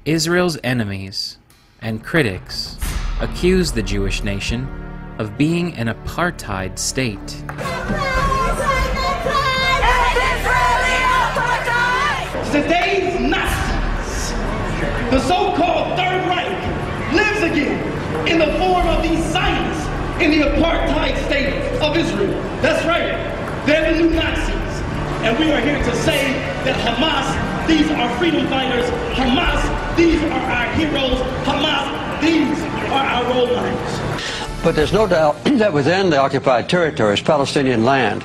Israel's enemies and critics accuse the Jewish nation of being an apartheid state. Today's Nazis, the so-called Third Reich, lives again in the form of these Zionists in the apartheid state of Israel. That's right, they're the new Nazis. And we are here to say that Hamas, these are freedom fighters. Hamas, these are our heroes. Hamas, these are our role models. But there's no doubt that within the occupied territories, Palestinian land,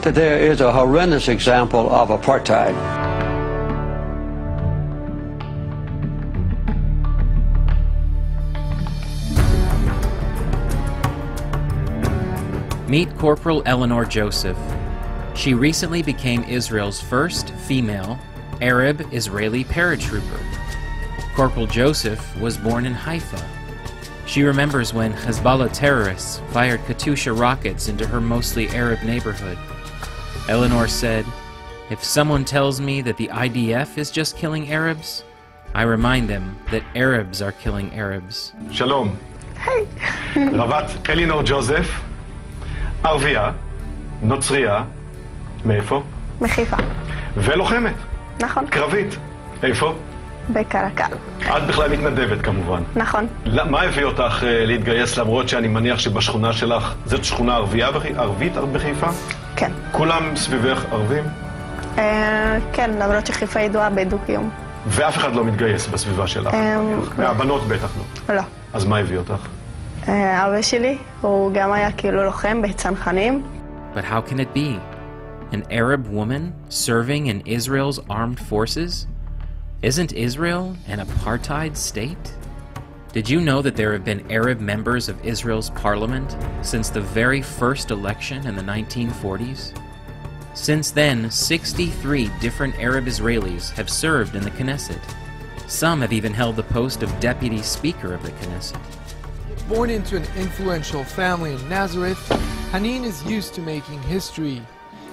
that there is a horrendous example of apartheid. Meet Corporal Eleanor Joseph. She recently became Israel's first female Arab-Israeli paratrooper. Corporal Joseph was born in Haifa. She remembers when Hezbollah terrorists fired Katyusha rockets into her mostly Arab neighborhood. Eleanor said, "If someone tells me that the IDF is just killing Arabs, I remind them that Arabs are killing Arabs." Shalom. Hey. רבת אלינור ג'וזף, ערבייה, נוצרייה, מאיפה? מחיפה. ולוחמת. נכון. קרבית. איפה? בקרקל. את בכלל מתנדבת כמובן. נכון. מה הביא אותך להתגייס למרות שאני מניח שבשכונה שלך, זאת שכונה ערבית בחיפה? כן. כולם סביבך ערבים? כן, למרות שחיפה ידועה בדו-קיום. ואף אחד לא מתגייס בסביבה שלך? מהבנות בטח לא. לא. אז מה הביא אותך? אבא שלי, הוא גם היה כאילו לוחם בצנחנים. But how can it be? An Arab woman serving in Israel's armed forces? Isn't Israel an apartheid state? Did you know that there have been Arab members of Israel's parliament since the very first election in the 1940s? Since then, 63 different Arab Israelis have served in the Knesset. Some have even held the post of deputy speaker of the Knesset. Born into an influential family in Nazareth, Hanin is used to making history.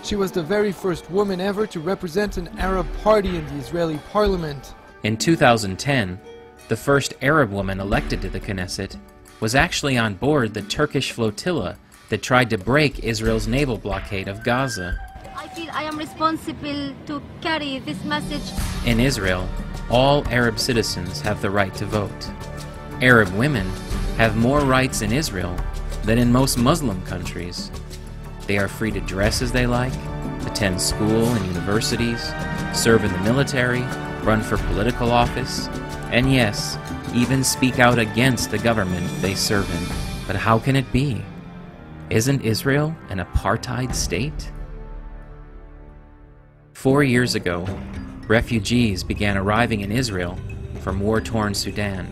She was the very first woman ever to represent an Arab party in the Israeli parliament. In 2010, the first Arab woman elected to the Knesset was actually on board the Turkish flotilla that tried to break Israel's naval blockade of Gaza. I feel I am responsible to carry this message. In Israel, all Arab citizens have the right to vote. Arab women have more rights in Israel than in most Muslim countries. They are free to dress as they like, attend school and universities, serve in the military, run for political office, and yes, even speak out against the government they serve in. But how can it be? Isn't Israel an apartheid state? 4 years ago, refugees began arriving in Israel from war-torn Sudan.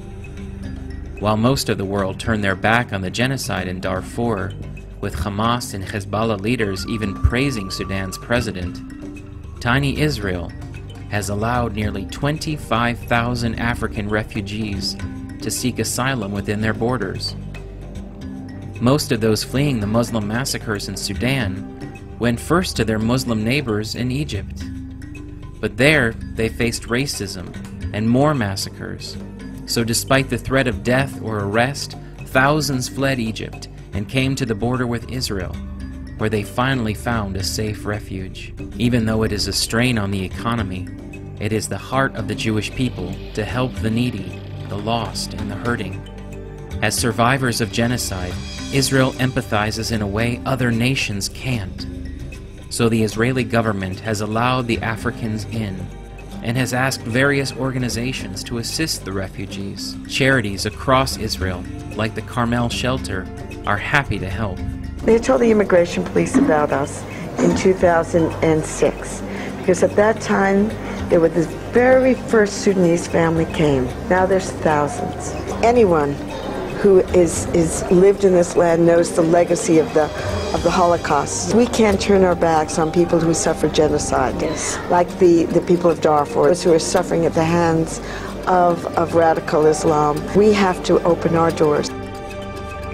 While most of the world turned their back on the genocide in Darfur, with Hamas and Hezbollah leaders even praising Sudan's president, tiny Israel has allowed nearly 25,000 African refugees to seek asylum within their borders. Most of those fleeing the Muslim massacres in Sudan went first to their Muslim neighbors in Egypt. But there, they faced racism and more massacres. So despite the threat of death or arrest, thousands fled Egypt and came to the border with Israel, where they finally found a safe refuge. Even though it is a strain on the economy, it is the heart of the Jewish people to help the needy, the lost, and the hurting. As survivors of genocide, Israel empathizes in a way other nations can't. So the Israeli government has allowed the Africans in and has asked various organizations to assist the refugees. Charities across Israel, like the Carmel Shelter, are happy to help. They told the immigration police about us in 2006, because at that time, there were the very first Sudanese family came. Now there's thousands. Anyone who is lived in this land knows the legacy of the Holocaust. We can't turn our backs on people who suffer genocide, like the people of Darfur, those who are suffering at the hands of radical Islam. We have to open our doors.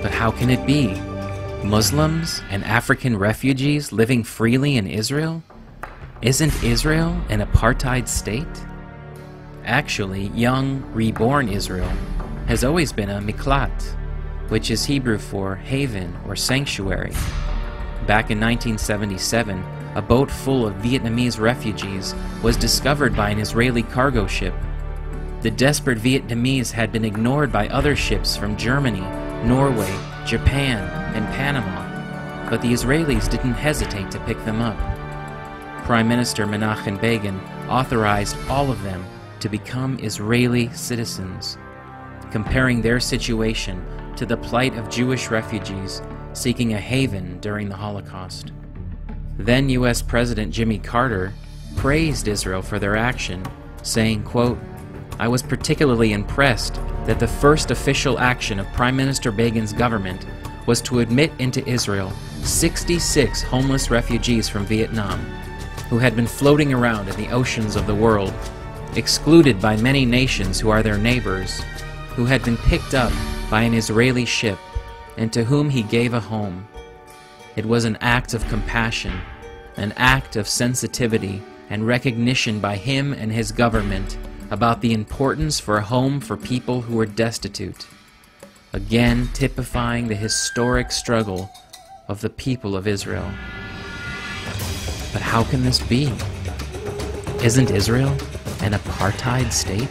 But how can it be? Muslims and African refugees living freely in Israel? Isn't Israel an apartheid state? Actually, young, reborn Israel has always been a miklat, which is Hebrew for haven or sanctuary. Back in 1977, a boat full of Vietnamese refugees was discovered by an Israeli cargo ship. The desperate Vietnamese had been ignored by other ships from Germany, Norway, Japan, and Panama, but the Israelis didn't hesitate to pick them up. Prime Minister Menachem Begin authorized all of them to become Israeli citizens, comparing their situation to the plight of Jewish refugees seeking a haven during the Holocaust. Then U.S. President Jimmy Carter praised Israel for their action, saying, quote, "I was particularly impressed that the first official action of Prime Minister Begin's government was to admit into Israel 66 homeless refugees from Vietnam who had been floating around in the oceans of the world, excluded by many nations who are their neighbors, who had been picked up by an Israeli ship, and to whom he gave a home. It was an act of compassion, an act of sensitivity and recognition by him and his government about the importance for a home for people who were destitute, again typifying the historic struggle of the people of Israel." But how can this be? Isn't Israel an apartheid state?